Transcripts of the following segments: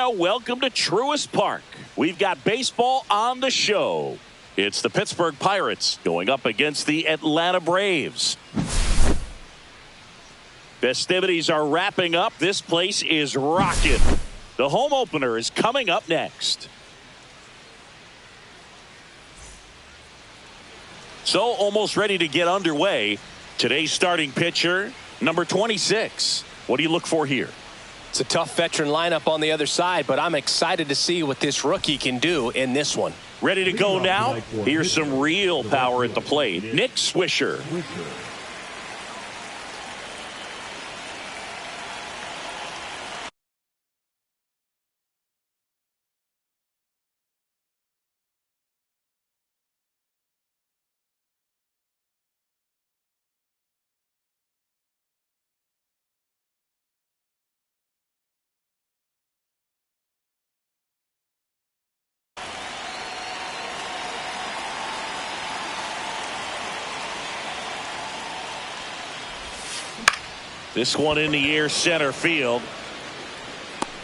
Welcome to Truist Park. We've got baseball on the show. It's the Pittsburgh Pirates going up against the Atlanta Braves. Festivities are wrapping up. This place is rocking. The home opener is coming up next. So almost ready to get underway. Today's starting pitcher, number 26. What do you look for here? It's a tough veteran lineup on the other side, but I'm excited to see what this rookie can do in this one. Ready to go now? Here's some real power at the plate. Nick Swisher. This one in the air, center field.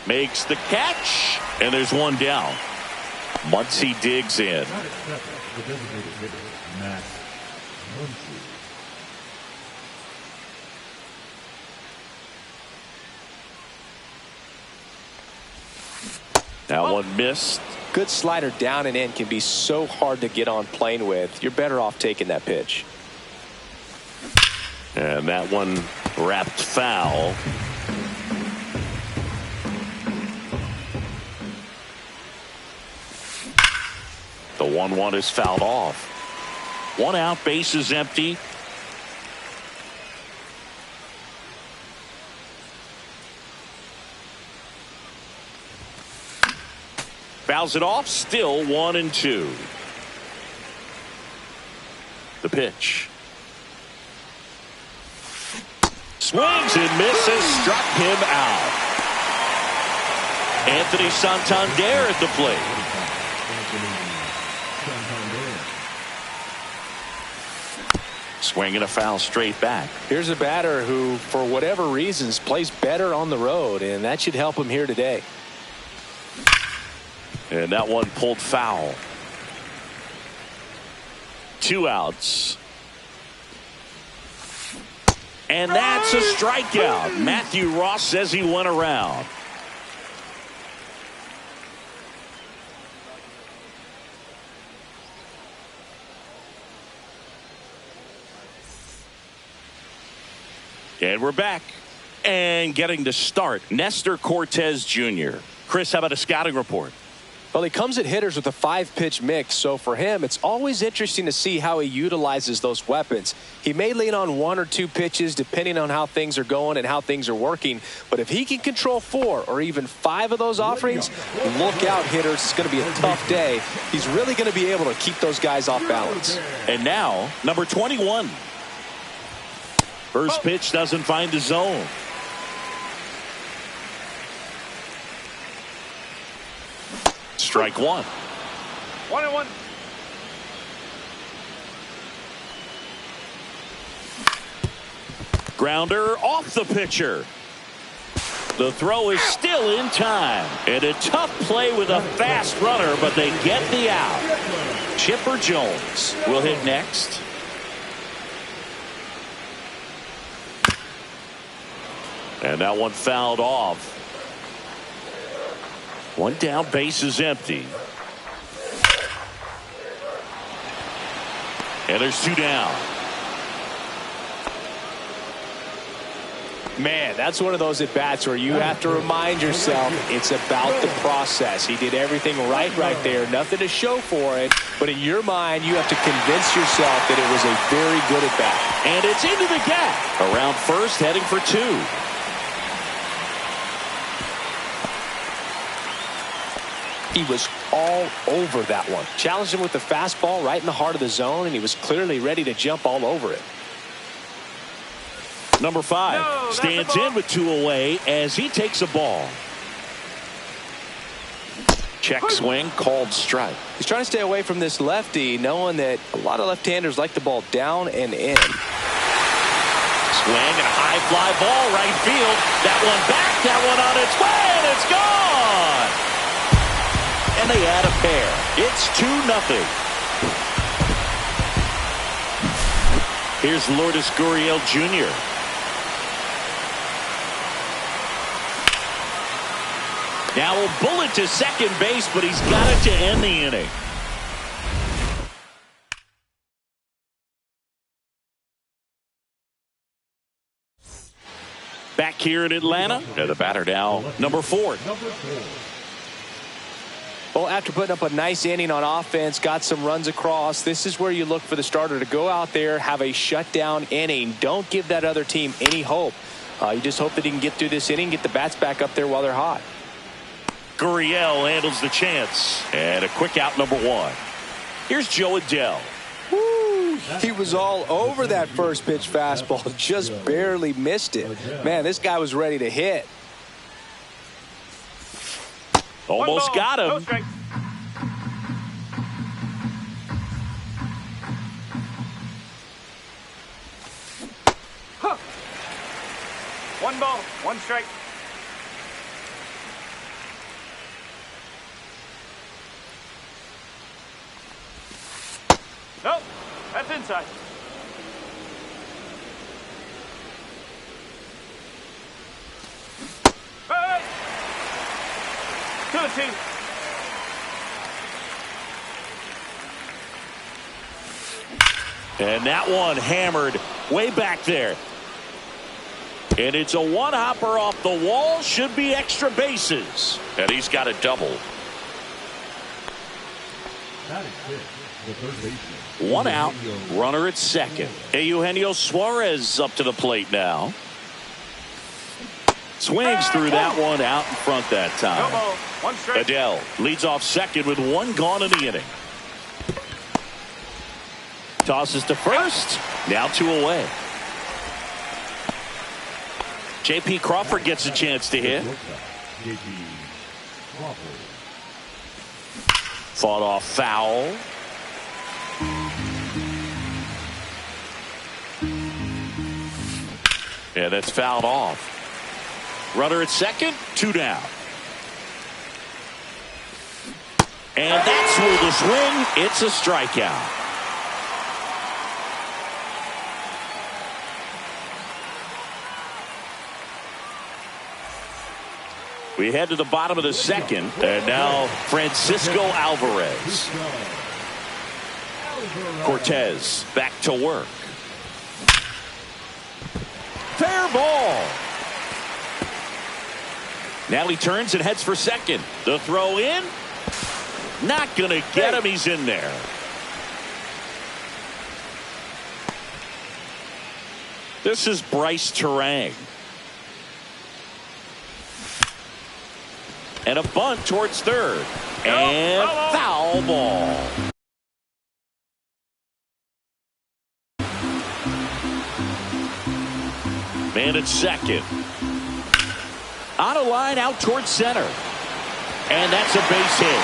Makes the catch, and there's one down. Muncy digs in. That one missed. Good slider down and in can be so hard to get on plane with. You're better off taking that pitch. And that one wrapped foul. The 1-1 is fouled off. One out, base is empty. Fouls it off, still 1-2. The pitch. Swings and misses, struck him out. Anthony Santander at the plate. Swinging a foul straight back. Here's a batter who, for whatever reasons, plays better on the road, and that should help him here today. And that one pulled foul. 2 outs. And that's a strikeout. Matthew Ross says he went around. And we're back. And getting to start, Nestor Cortez Jr. Chris, how about a scouting report? Well, he comes at hitters with a 5-pitch mix, so for him, it's always interesting to see how he utilizes those weapons. He may lean on 1 or 2 pitches depending on how things are going and how things are working, but if he can control 4 or even 5 of those offerings, look out, hitters. It's going to be a tough day. He's really going to be able to keep those guys off balance. And now, number 21. First pitch doesn't find the zone. Strike 1. 1-1. Grounder off the pitcher. The throw is still in time. And a tough play with a fast runner, but they get the out. Chipper Jones will hit next. And that one fouled off. One down, base is empty. And there's 2 down. Man, that's one of those at-bats where you have to remind yourself it's about the process. He did everything right there. Nothing to show for it. But in your mind, you have to convince yourself that it was a very good at-bat. And it's into the gap. Around first, heading for 2. He was all over that one. Challenged him with the fastball right in the heart of the zone, and he was clearly ready to jump all over it. Number 5 stands in with 2 away as he takes a ball. Check swing, called strike. He's trying to stay away from this lefty, knowing that a lot of left-handers like the ball down and in. Swing and a high fly ball right field. That one back, that one on its way, and it's gone. And they add a pair. It's 2-0. Here's Lourdes Gurriel Jr. Now a bullet to second base, but he's got it to end the inning. Back here in Atlanta, the batter now, number 4. Well, after putting up a nice inning on offense, got some runs across, this is where you look for the starter to go out there, have a shutdown inning. Don't give that other team any hope. You just hope that he can get through this inning, get the bats back up there while they're hot. Gurriel handles the chance. And a quick out, number 1. Here's Joe Adell. Woo! He was all over that first pitch fastball, just barely missed it. Man, this guy was ready to hit. Almost got him. No strike. Huh. 1 ball, 1 strike. Nope, that's inside. Hey! 2-2. And that one hammered way back there. And it's a one-hopper off the wall. Should be extra bases. And he's got a double. 1 out, runner at second. Eugenio Suarez up to the plate now. Swings through that one out in front that time. No ball, 1 strike. Adell leads off second with 1 gone in the inning. Tosses to first. Now 2 away. J.P. Crawford gets a chance to hit. Fought off foul. Yeah, that's fouled off. Runner at second, 2 down. And that's where the swing. It's a strikeout. We head to the bottom of the second, and now Francisco Alvarez. Cortez back to work. Fair ball. Now he turns and heads for second. The throw in. Not going to get him. He's in there. This is Bryce Terang. And a bunt towards third. And foul ball. Man at second. On a line out towards center. And that's a base hit.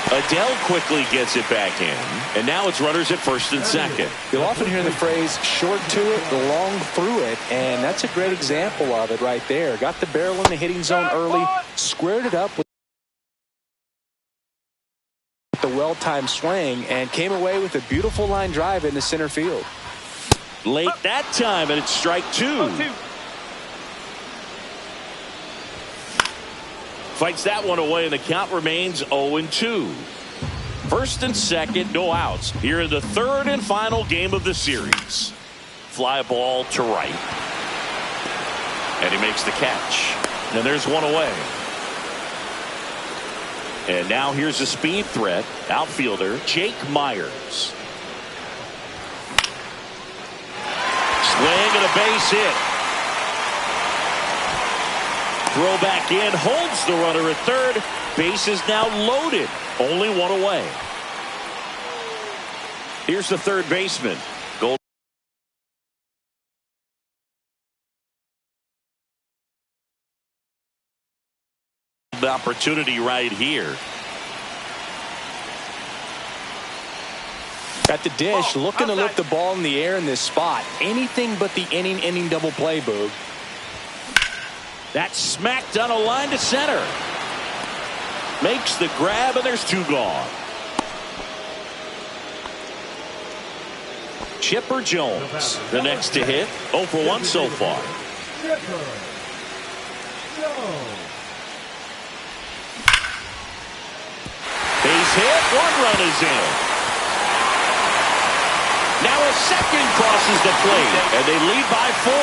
Adell quickly gets it back in. And now it's runners at first and second. You'll often hear the phrase short to it, long through it, and that's a great example of it right there. Got the barrel in the hitting zone early, squared it up with the well-timed swing, and came away with a beautiful line drive into center field. Late that time, and it's strike 2. Fights that one away, and the count remains 0-2. First and second, no outs. Here in the third and final game of the series. Fly ball to right. And he makes the catch. And there's one away. And now here's a speed threat. Outfielder Jake Myers. Swing and a base hit. Throw back in, holds the runner at third. Base is now loaded. Only one away. Here's the third baseman. Gold. Opportunity right here. At the dish, looking to lift the ball in the air in this spot. Anything but the inning double play, Boog. That's smacked on a line to center. Makes the grab, and there's two gone. Chipper Jones, the next to hit. 0 for 1 so far. Base hit, 1 run is in. Now a second crosses the plate, and they lead by 4.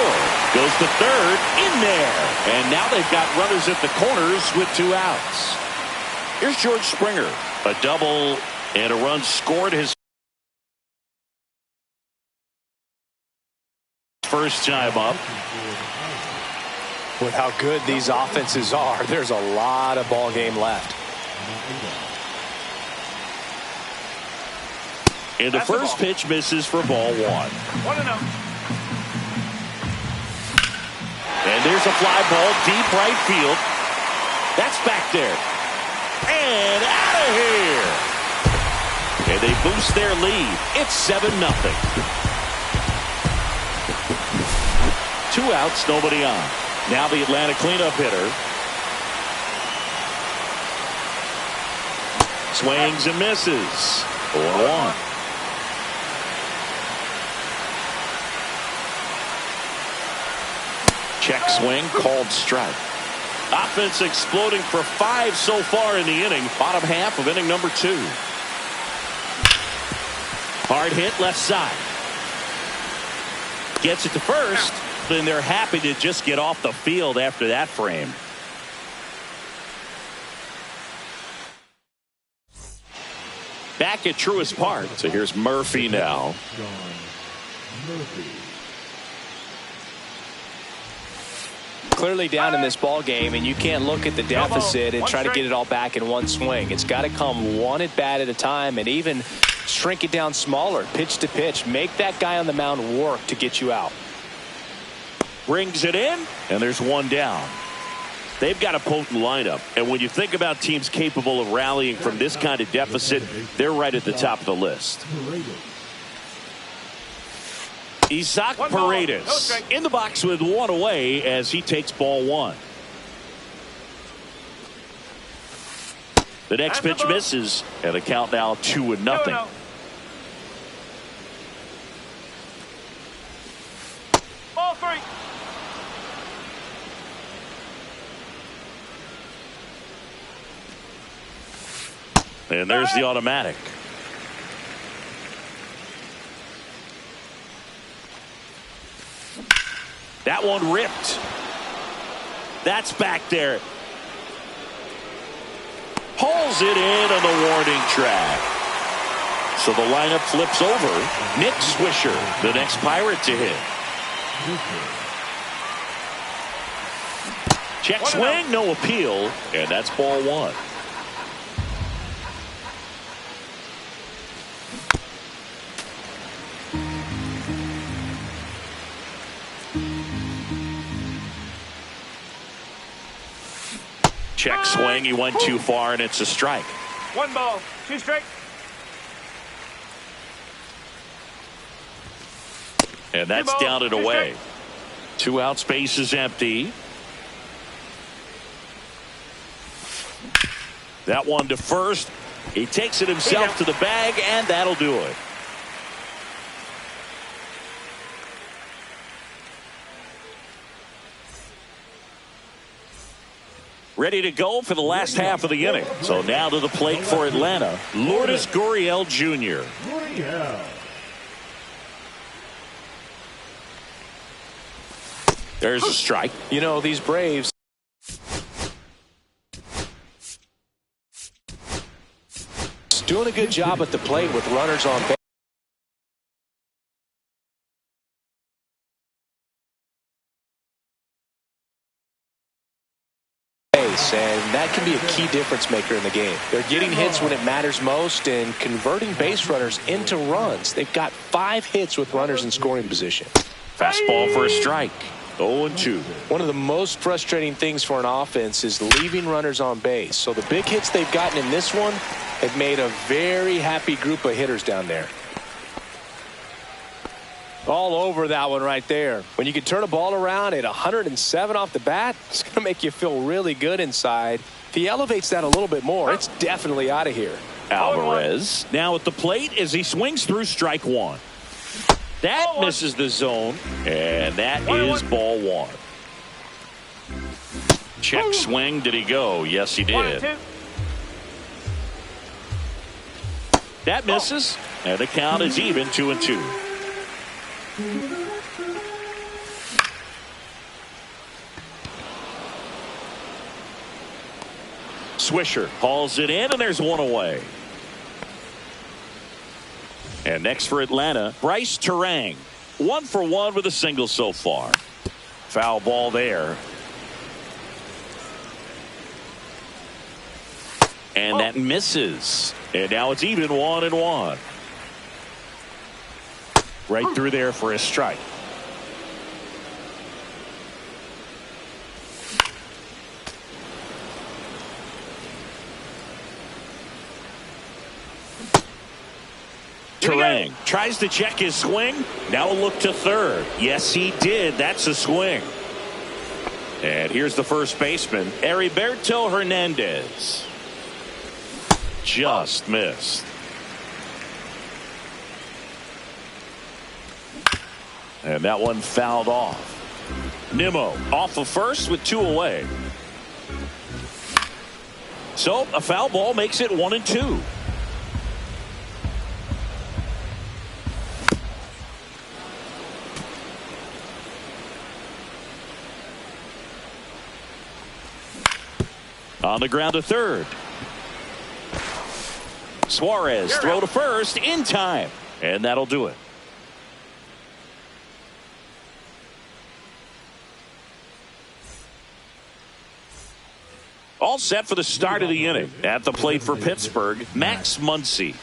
Goes to third, in there. And now they've got runners at the corners with 2 outs. Here's George Springer. A double and a run scored his first time up. With how good these offenses are, there's a lot of ball game left. And the first pitch misses for ball 1. 1-0. And there's a fly ball deep right field. That's back there. And out of here. And they boost their lead. It's 7-0. 2 outs, nobody on. Now the Atlanta cleanup hitter. Swings and misses. 0-1. Check swing, called strike. Offense exploding for 5 so far in the inning. Bottom half of inning number 2. Hard hit left side. Gets it to first. Then they're happy to just get off the field after that frame. Back at Truist Park. So here's Murphy now. Clearly down in this ball game, and you can't look at the deficit and try to get it all back in one swing. It's got to come one at bat at a time, and even shrink it down smaller, pitch to pitch. Make that guy on the mound work to get you out. Brings it in, and there's 1 down. They've got a potent lineup, and when you think about teams capable of rallying from this kind of deficit, they're right at the top of the list. Isaac Paredes in the box with 1 away as he takes ball 1. The next pitch misses, and the count now 2-0. Ball 3. And there's the automatic. That one ripped. That's back there. Pulls it in on the warning track. So the lineup flips over. Nick Swisher, the next Pirate to hit. Check swing, no appeal, and that's ball 1. Check swing, he went too far, and it's a strike. 1 ball, 2 strikes. And that's down and away. 2 out, space is empty. That one to first. He takes it himself to the bag, and that'll do it. Ready to go for the last half of the inning. So now to the plate for Atlanta, Lourdes Gurriel Jr. There's a strike. You know, these Braves, doing a good job at the plate with runners on base. And that can be a key difference maker in the game. They're getting hits when it matters most and converting base runners into runs. They've got 5 hits with runners in scoring position. Fastball for a strike. 0-2. One of the most frustrating things for an offense is leaving runners on base. So the big hits they've gotten in this one have made a very happy group of hitters down there. All over that one right there. When you can turn a ball around at 107 off the bat, it's going to make you feel really good inside. If he elevates that a little bit more, it's definitely out of here. Alvarez now at the plate as he swings through strike one. That misses the zone, and that is ball one. Check swing. Did he go? Yes, he did. That misses, and the count is even 2-2. Swisher hauls it in, and there's one away. And next for Atlanta, Bryce Terang. 1 for 1 with a single so far. Foul ball there. And that misses. And now it's even 1-1. Right through there for a strike. Terang tries to check his swing. Now a look to third. Yes, he did. That's a swing. And here's the first baseman, Heriberto Hernandez. Just missed. And that one fouled off. Nimmo off of first with 2 away. So a foul ball makes it 1-2. On the ground to third. Suarez throw to first in time. And that'll do it. All set for the start of the inning. At the plate for Pittsburgh, Max Muncy.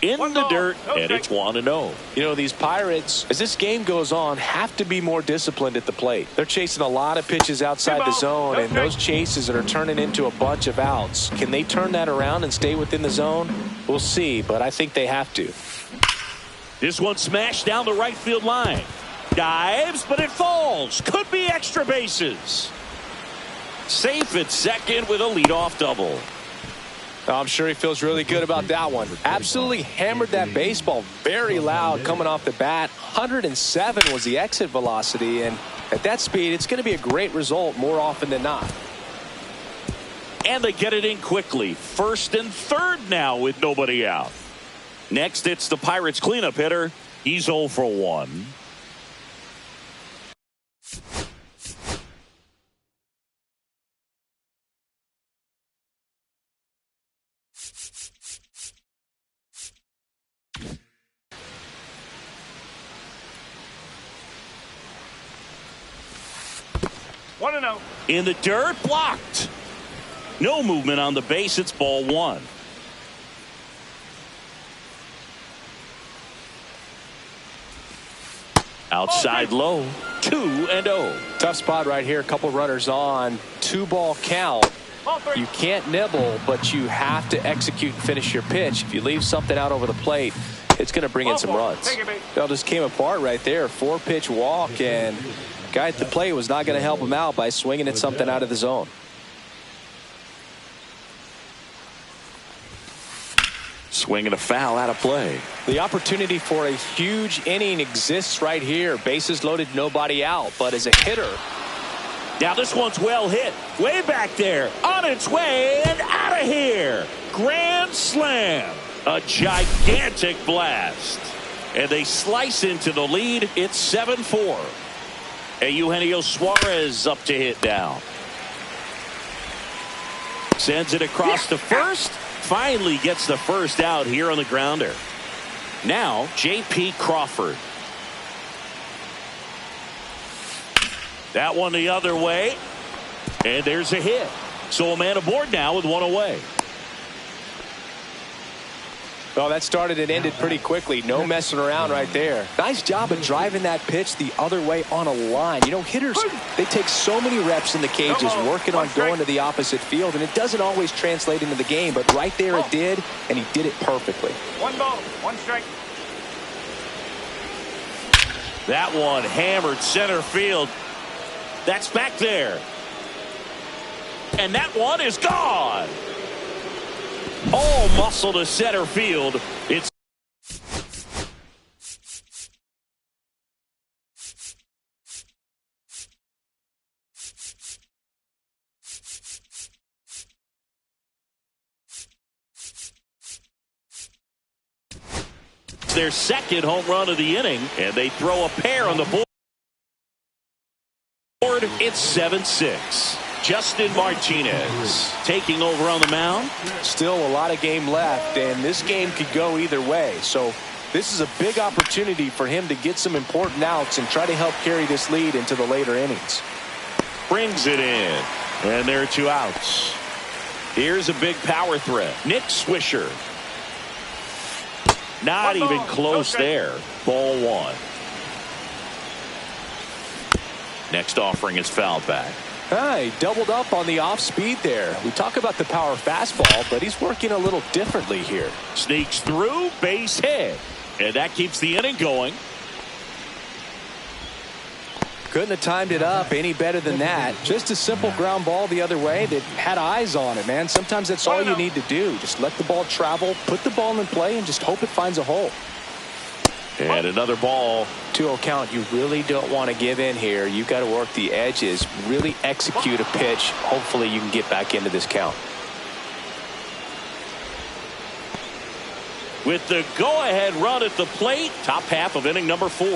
In the dirt, and it's 1-0. You know, these Pirates, as this game goes on, have to be more disciplined at the plate. They're chasing a lot of pitches outside the zone, and those chases are turning into a bunch of outs. Can they turn that around and stay within the zone? We'll see, but I think they have to. This one smashed down the right field line. Dives, but it falls. Could be extra bases. Safe at second with a leadoff double. I'm sure he feels really good about that one. Absolutely hammered that baseball very loud coming off the bat. 107 was the exit velocity, and at that speed, it's going to be a great result more often than not. And they get it in quickly. First and third now with nobody out. Next, it's the Pirates cleanup hitter. He's 0 for 1. In the dirt, blocked. No movement on the base. It's ball one. Outside low, 2-0. Tough spot right here. A couple runners on. 2-ball count. You can't nibble, but you have to execute and finish your pitch. If you leave something out over the plate, it's going to bring in some runs. It all just came apart right there. 4-pitch walk, and guy at the plate was not going to help him out by swinging at something out of the zone. Swinging a foul out of play. The opportunity for a huge inning exists right here. Bases loaded, nobody out. But as a hitter, now this one's well hit. Way back there. On its way and out of here. Grand slam. A gigantic blast. And they slice into the lead. It's 7-4. And Eugenio Suarez up to hit now. Sends it across to first. Finally gets the first out here on the grounder. Now J.P. Crawford. That one the other way. And there's a hit. So a man aboard now with one away. Well, that started and ended pretty quickly. No messing around right there. Nice job of driving that pitch the other way on a line. You know, hitters, they take so many reps in the cages working on going to the opposite field, and it doesn't always translate into the game, but right there it did, and he did it perfectly. 1 ball, 1 strike. That one hammered center field. That's back there. And that one is gone. All muscle to center field. It's their second home run of the inning, and they throw a pair on the board. It's 7-6. Justin Martinez taking over on the mound. Still a lot of game left, and this game could go either way. So this is a big opportunity for him to get some important outs and try to help carry this lead into the later innings. Brings it in, and there are 2 outs. Here's a big power threat. Nick Swisher. Not even close there. Ball 1. Next offering is fouled back. He doubled up on the off speed there. We talk about the power fastball, but he's working a little differently here. Sneaks through, base hit. And that keeps the inning going. Couldn't have timed it up any better than that. Just a simple ground ball the other way that had eyes on it, man. Sometimes that's all you need to do. Just let the ball travel, put the ball in play, and just hope it finds a hole. And another ball. 2-0 count. You really don't want to give in here. You've got to work the edges, really execute a pitch. Hopefully you can get back into this count. With the go-ahead run at the plate, top half of inning number 4.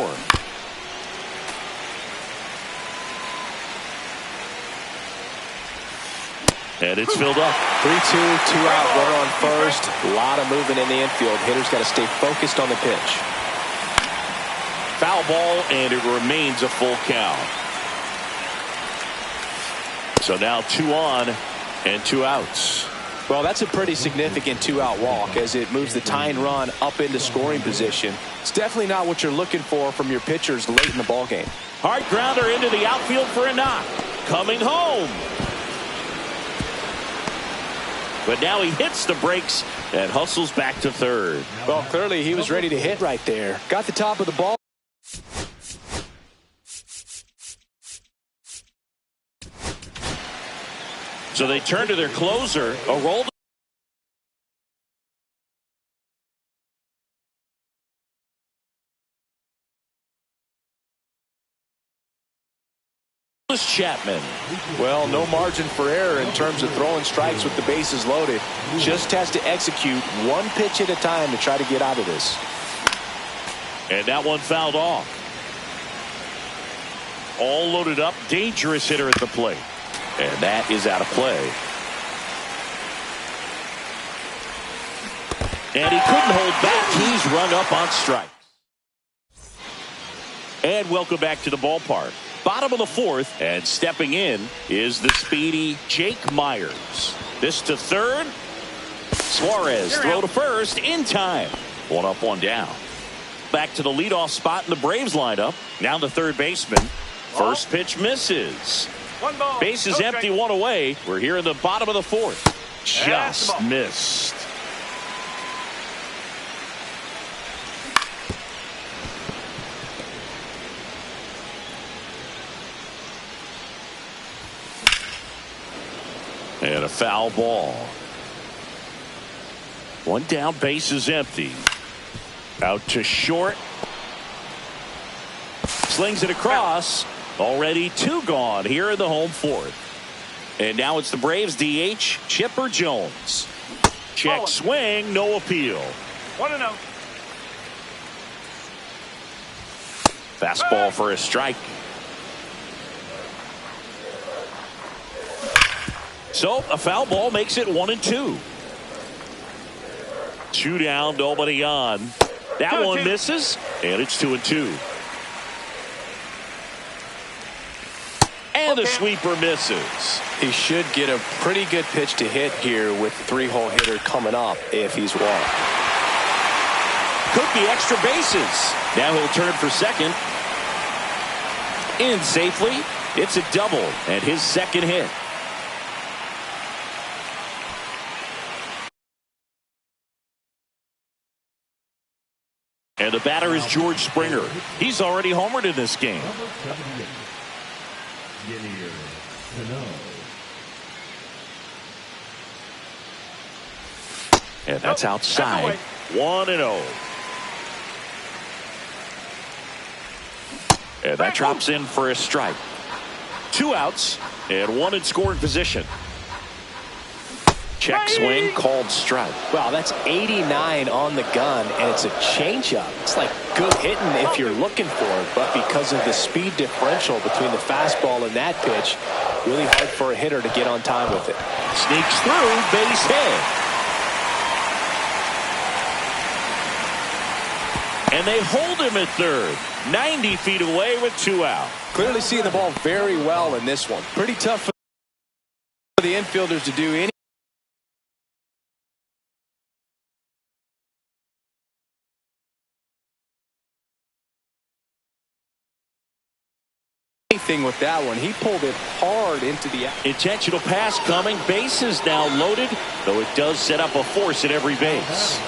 And it's filled up. 3-2, 2-out, runner on first. A lot of movement in the infield. Hitters got to stay focused on the pitch. Foul ball, and it remains a full count. So now 2 on and 2 outs. Well, that's a pretty significant 2-out walk as it moves the tying run up into scoring position. It's definitely not what you're looking for from your pitchers late in the ballgame. Hard grounder into the outfield for a knock. Coming home. But now he hits the brakes and hustles back to third. Well, clearly he was ready to hit right there. Got the top of the ball. So they turn to their closer. A roll. Chapman. Well, no margin for error in terms of throwing strikes with the bases loaded. Just has to execute one pitch at a time to try to get out of this. And that one fouled off. All loaded up. Dangerous hitter at the plate. And that is out of play. And he couldn't hold back. He's rung up on strikes. And welcome back to the ballpark. Bottom of the 4th, and stepping in is the speedy Jake Myers. This to third. Suarez throw to first in time. 1 up, 1 down. Back to the leadoff spot in the Braves lineup. Now the third baseman. First pitch misses. 1 ball. Bases empty, 1 away. We're here in the bottom of the 4th. Just missed. And a foul ball. 1 down, bases empty. Out to short. Slings it across. Already 2 gone here in the home 4th. And now it's the Braves DH, Chipper Jones. Check swing, no appeal. 1-0. Fastball for a strike. So a foul ball makes it 1-2. 2 down, nobody on. That one misses, and it's 2-2. And the sweeper misses. He should get a pretty good pitch to hit here with the 3-hole hitter coming up if he's walked. Could be extra bases. Now he'll turn for second. In safely. It's a double and his second hit. And the batter is George Springer. He's already homered in this game. And that's outside. 1-0. And that drops in for a strike. 2 outs and 1 in scoring position. Check swing called strike. Wow, that's 89 on the gun, and it's a changeup. It's like good hitting if you're looking for it, but because of the speed differential between the fastball and that pitch, really hard for a hitter to get on time with it. Sneaks through, base hit. And they hold him at third. 90 feet away with 2 out. Clearly seeing the ball very well in this one. Pretty tough for the infielders to do anything with that one. He pulled it hard into the intentional pass coming. Bases now loaded, though it does set up a force at every base.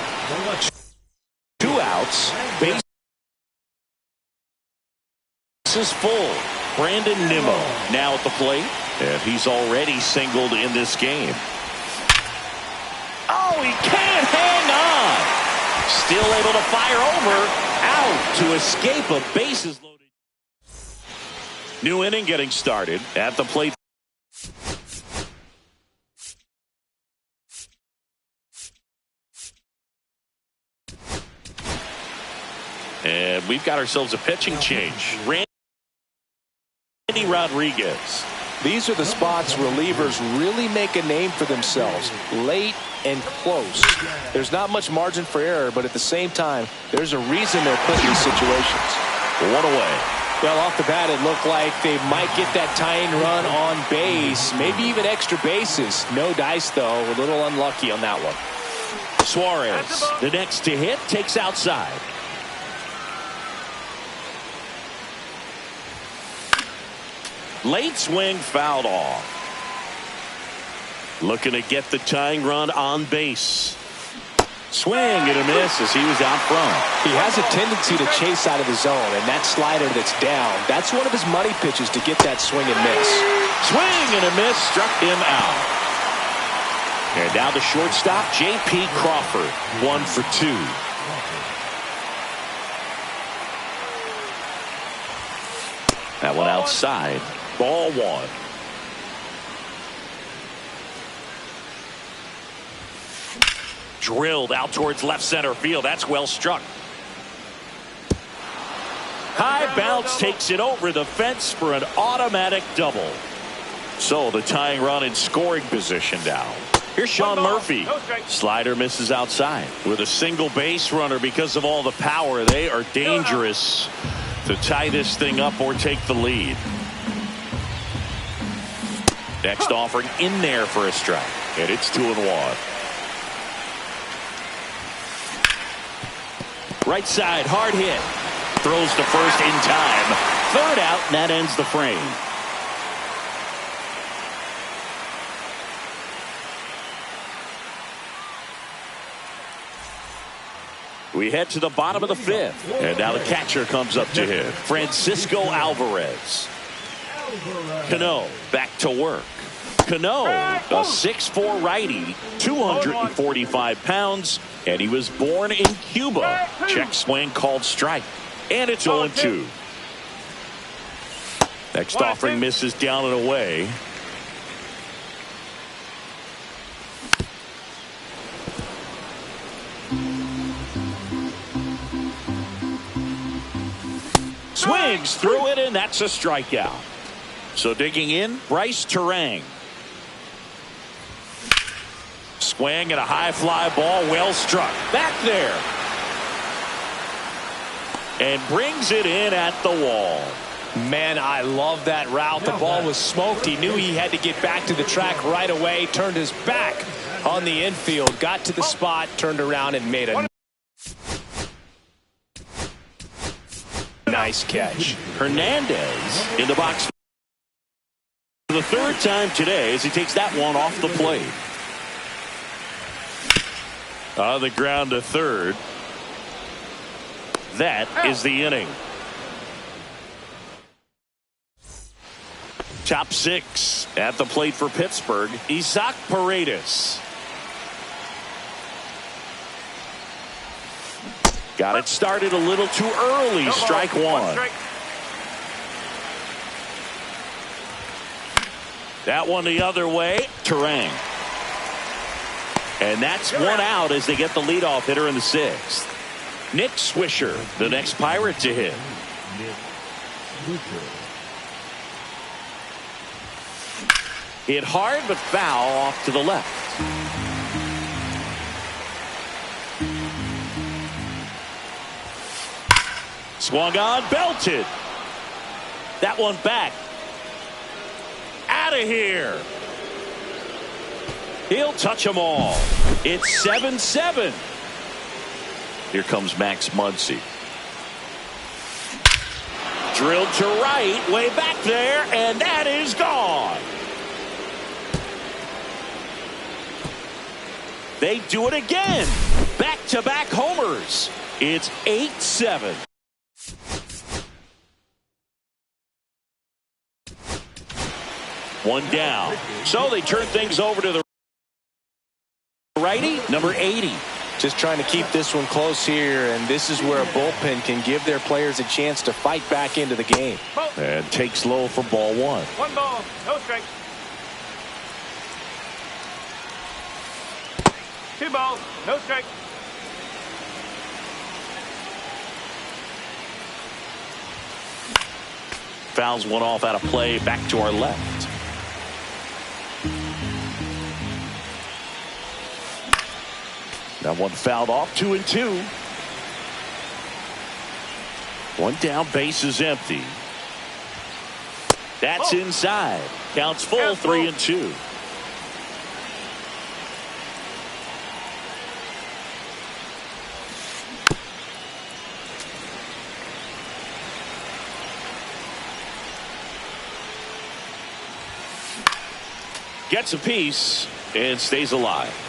2 outs. Base is full. Brandon Nimmo now at the plate, and he's already singled in this game. Oh, he can't hang on. Still able to fire over. Out to escape a bases loaded. New inning getting started at the plate. And we've got ourselves a pitching change. Randy Rodriguez. These are the spots relievers really make a name for themselves. Late and close. There's not much margin for error, but at the same time, there's a reason they're put in these situations. 1 away. Well, off the bat, it looked like they might get that tying run on base, maybe even extra bases. No dice, though. A little unlucky on that one. Suarez, the next to hit, takes outside. Late swing fouled off. Looking to get the tying run on base. Swing and a miss as he was out front. He has a tendency to chase out of the zone, and that slider that's down, that's one of his money pitches to get that swing and miss. Swing and a miss struck him out. And now the shortstop, J.P. Crawford, 1 for 2. That one outside. Ball 1. Drilled out towards left center field. That's well struck. High bounce takes it over the fence for an automatic double. So the tying run in scoring position now. Here's Sean Murphy. Slider misses outside. With a single base runner because of all the power, they are dangerous to tie this thing up or take the lead. Next offering in there for a strike. And it's 2-1. Right side, hard hit. Throws to first in time. 3rd out, and that ends the frame. We head to the bottom of the 5th. And now the catcher comes up to hit. Francisco Alvarez. Cano back to work. Cano, a 6'4" righty, 245 pounds, and he was born in Cuba. Check swing called strike. And it's 0-2. Next offering misses down and away. Swings through it, and that's a strikeout. So digging in, Bryce Terang. Swing and a high fly ball, well struck. Back there. And brings it in at the wall. Man, I love that route. The ball was smoked. He knew he had to get back to the track right away. Turned his back on the infield. Got to the spot, turned around, and made a Nice catch. Hernandez in the box for the third time today as he takes that one off the plate. On the ground to third. That is the inning. Top six at the plate for Pittsburgh. Isaac Paredes. Got it started a little too early. Strike one. That one the other way. Terang. And that's one out as they get the leadoff hitter in the sixth. Nick Swisher, the next Pirate to hit. Hit hard but foul off to the left. Swung on, belted. That one back. Out of here. He'll touch them all. It's 7-7. Here comes Max Muncy. Drilled to right, way back there, and that is gone. They do it again. Back-to-back homers. It's 8-7. One down. So they turn things over to the righty, number 80. Just trying to keep this one close here, and this is where a bullpen can give their players a chance to fight back into the game. And takes low for ball one. 1 ball, no strike. 2 balls, no strike. Fouls one off out of play, back to our left. That one fouled off, 2-2. One down, base is empty. That's inside. Counts full, 3-2. Gets a piece and stays alive.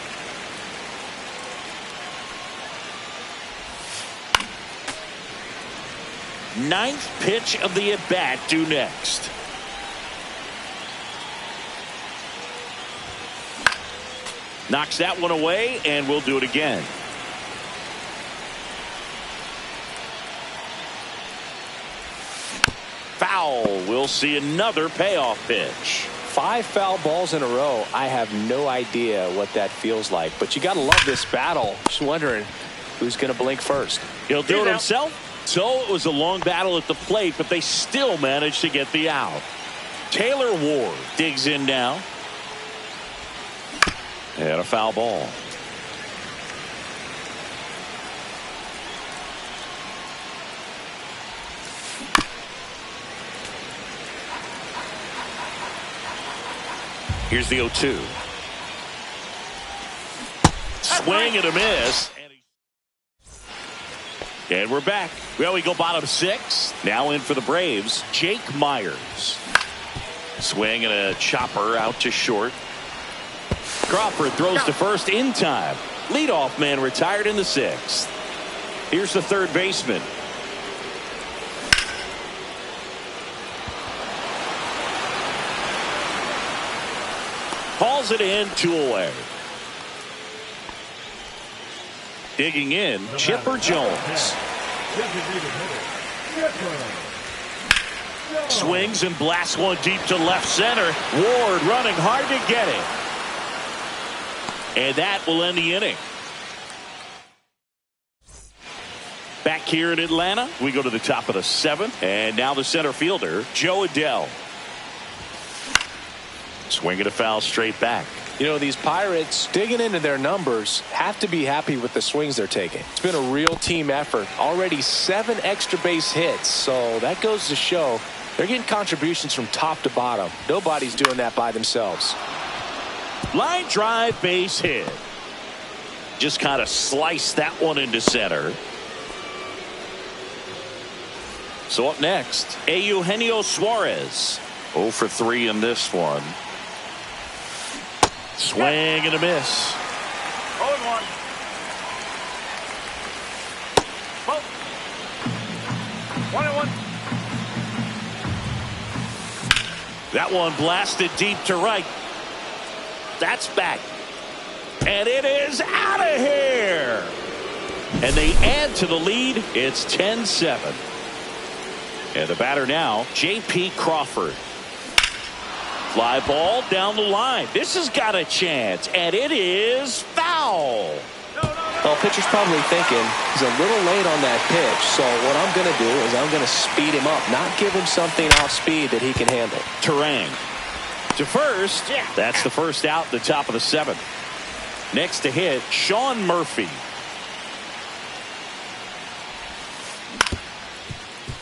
Ninth pitch of the at-bat due next. Knocks that one away, and we'll do it again. Foul. We'll see another payoff pitch. 5 foul balls in a row. I have no idea what that feels like, but you got to love this battle. Just wondering who's going to blink first. He'll do it himself. So it was a long battle at the plate, but they still managed to get the out. Taylor Ward digs in now. And a foul ball. Here's the 0-2. Swing and a miss. And we're back. Well, we go bottom 6. Now in for the Braves, Jake Myers. Swing and a chopper out to short. Crawford throws to first in time. Leadoff man retired in the 6th. Here's the third baseman. Hauls it in, 2 away. Digging in, Chipper Jones. Swings and blasts one deep to left center. Ward running hard to get it. And that will end the inning. Back here in Atlanta, we go to the top of the 7th. And now the center fielder, Joe Adell. Swinging a foul straight back. You know, these Pirates, digging into their numbers, have to be happy with the swings they're taking. It's been a real team effort. Already 7 extra base hits, so that goes to show they're getting contributions from top to bottom. Nobody's doing that by themselves. Line drive, base hit. Just kind of sliced that one into center. So up next, Eugenio Suarez. 0 for 3 in this one. Swing and a miss. 0-1. Ball. 1-1. That one blasted deep to right. That's back. And it is out of here. And they add to the lead. It's 10-7. And the batter now, J.P. Crawford. Fly ball down the line. This has got a chance. And it is foul. Well, pitcher's probably thinking he's a little late on that pitch. So what I'm going to do is I'm going to speed him up, not give him something off speed that he can handle. Turang to first. That's the first out, the top of the 7th. Next to hit, Sean Murphy.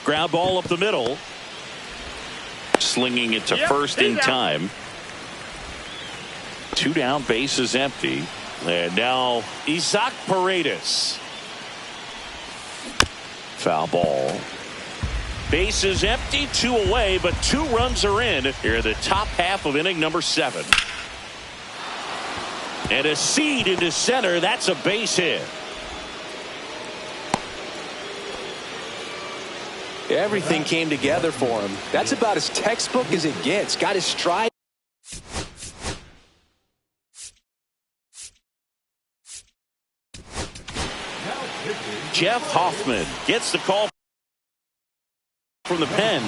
Ground ball up the middle. Slinging it to first in time. 2 down, bases empty. And now Isaac Paredes. Foul ball. Bases empty, 2 away, but 2 runs are in here in the top half of inning number 7. And a seed into center. That's a base hit. Everything came together for him. That's about as textbook as it gets. Got his stride. Jeff Hoffman gets the call from the pen.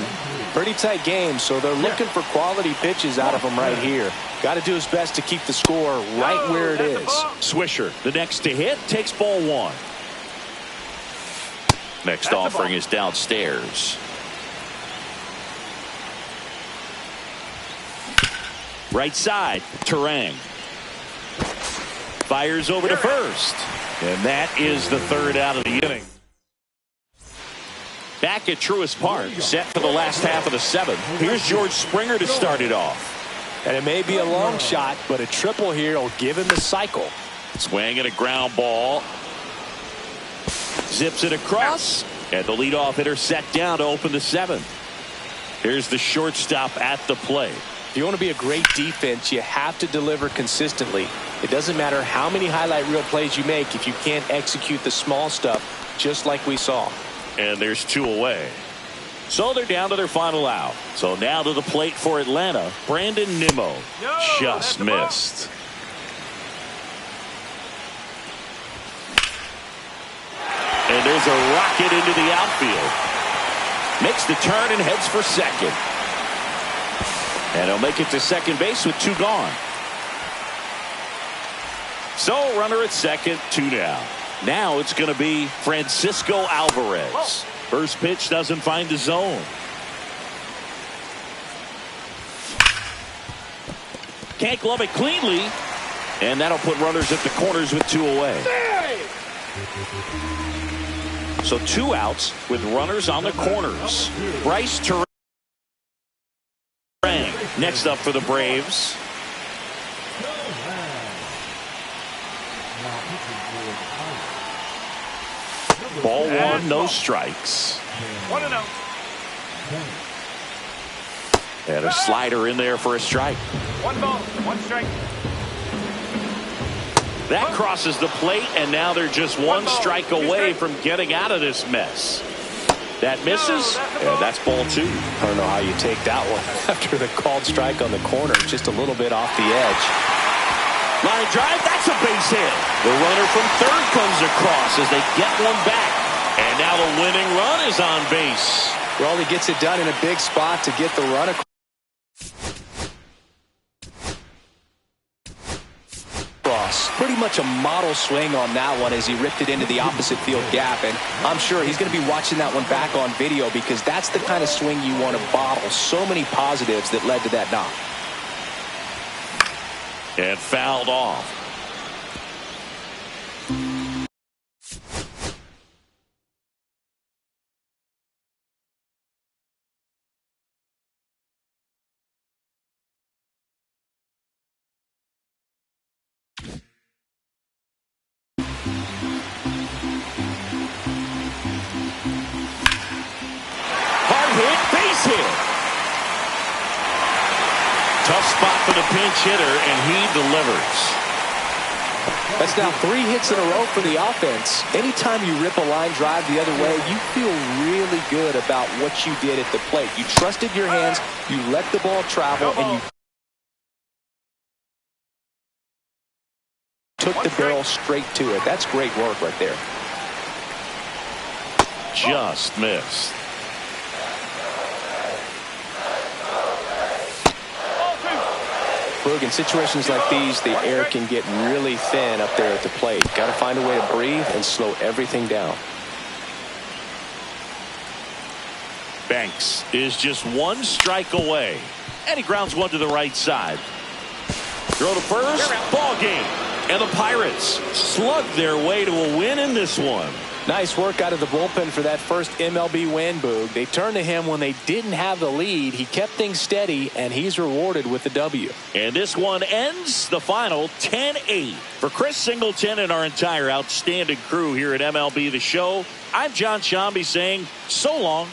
Pretty tight game, so they're looking for quality pitches out of him right here. Got to do his best to keep the score right where it is. Swisher, the next to hit, takes ball 1. Next offering is downstairs. Right side, Turang. Fires over to first. And that is the 3rd out of the inning. Back at Truist Park, set for the last half of the 7th. Here's George Springer to start it off. And it may be a long shot, but a triple here will give him the cycle. Swing and a ground ball. Zips it across, and the leadoff hitter set down to open the 7th. Here's the shortstop at the plate. If you want to be a great defense, you have to deliver consistently. It doesn't matter how many highlight reel plays you make if you can't execute the small stuff, just like we saw. And there's 2 away. So they're down to their final out. So now to the plate for Atlanta, Brandon Nimmo. Just missed. And there's a rocket into the outfield. Makes the turn and heads for second. And he'll make it to second base with 2 gone. So runner at second, 2 down. Now it's going to be Francisco Alvarez. First pitch doesn't find the zone. Can't glove it cleanly. And that'll put runners at the corners with 2 away. So 2 outs with runners on the corners. Bryce Turang next up for the Braves. Ball 1, no strikes. 1-0. And a slider in there for a strike. 1 ball, 1 strike. That crosses the plate, and now they're just 1 strike away from getting out of this mess. That misses, and that's ball 2. I don't know how you take that one after the called strike on the corner, just a little bit off the edge. Line drive, that's a base hit. The runner from third comes across as they get one back. And now the winning run is on base. Well, he gets it done in a big spot to get the run across. Pretty much a model swing on that one as he ripped it into the opposite field gap. And I'm sure he's going to be watching that one back on video because that's the kind of swing you want to bottle. So many positives that led to that knock. And fouled off. hit, base hit. Tough spot for the pinch hitter, and he delivers. That's now 3 hits in a row for the offense. Anytime you rip a line drive the other way, you feel really good about what you did at the plate. You trusted your hands, you let the ball travel, and you took the barrel straight to it. That's great work right there. Just missed. Boog, in situations like these, the air can get really thin up there at the plate. Got to find a way to breathe and slow everything down. Banks is just 1 strike away, and he grounds one to the right side. Throw to first, ball game. And the Pirates slug their way to a win in this one. Nice work out of the bullpen for that first MLB win, Boog. They turned to him when they didn't have the lead. He kept things steady, and he's rewarded with the W. And this one ends the final 10-8. For Chris Singleton and our entire outstanding crew here at MLB The Show, I'm John Shambi saying so long